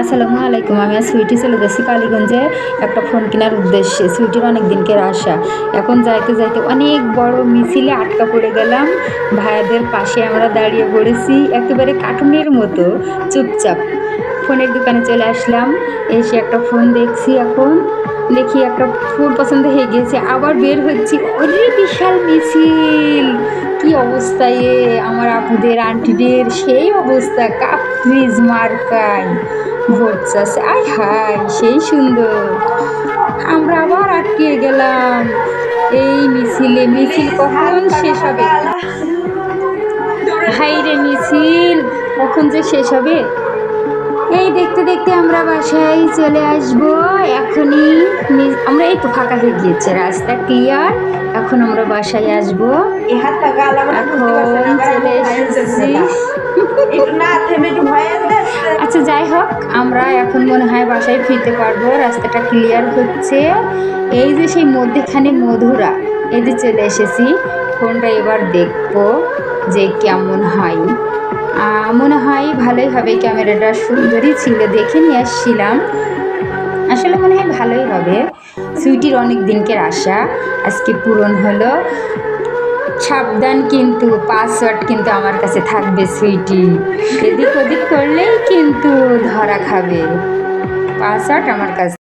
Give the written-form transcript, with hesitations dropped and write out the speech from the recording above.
আসসালামু আলাইকুম। আমি আর সুইটি চলে যাচ্ছি কালীগঞ্জে একটা ফোন কেনার উদ্দেশ্যে। সুইটির অনেক দিনকের আশা। এখন যাইতে যাইতে অনেক বড় মিছিলে আটকা পড়ে গেলাম। ভাইয়াদের পাশে আমরা দাঁড়িয়ে পড়েছি একেবারে কার্টুনের মতো চুপচাপ। ফোনের দোকানে চলে আসলাম, এসে একটা ফোন দেখছি। এখন দেখি একটা ফোন পছন্দ হয়ে গিয়েছে, আবার বের হচ্ছি, ওরে বিশাল মিছিল! কি অবস্থা! আমার আপুদের আন্টিদের সেই অবস্থা, কাপ ফ্রিজ মার্কায় ভোট চাচ্ছে। আয় হায়, সেই সুন্দর! আমরা আবার আটকে গেলাম এই মিছিলে। মিছিল কখন শেষ হবে? হাই রে মিছিল, কখন যে শেষ হবে? এই দেখতে দেখতে আমরা বাসায় চলে আসবো এখনই। আমরা এই তো ফাঁকা হয়ে গিয়েছে, রাস্তা ক্লিয়ার। এখন আমরা বাসায় আসবো। এখন চলে এসেছি। আচ্ছা, যাই হোক, আমরা এখন মনে হয় বাসায় ফিরতে পারবো। রাস্তাটা ক্লিয়ার হচ্ছে। এই যে সেই মধ্যেখানে মধুরা, এই যে চলে এসেছি। ফোনটা এবার দেখবো যে কেমন হয়। মনে হয় ভালোই হবে, ক্যামেরাটা সুন্দরই ছিল, দেখে নিয়ে আসছিলাম। আসলে মনে হয় ভালোই হবে। সুইটির অনেক দিনকের আশা আজকে পূরণ হলো। সাবধান, কিন্তু পাসওয়ার্ড কিন্তু আমার কাছে থাকবে সুইটি। এদিক ওদিক করলেই কিন্তু ধরা খাবে। পাসওয়ার্ড আমার কাছে।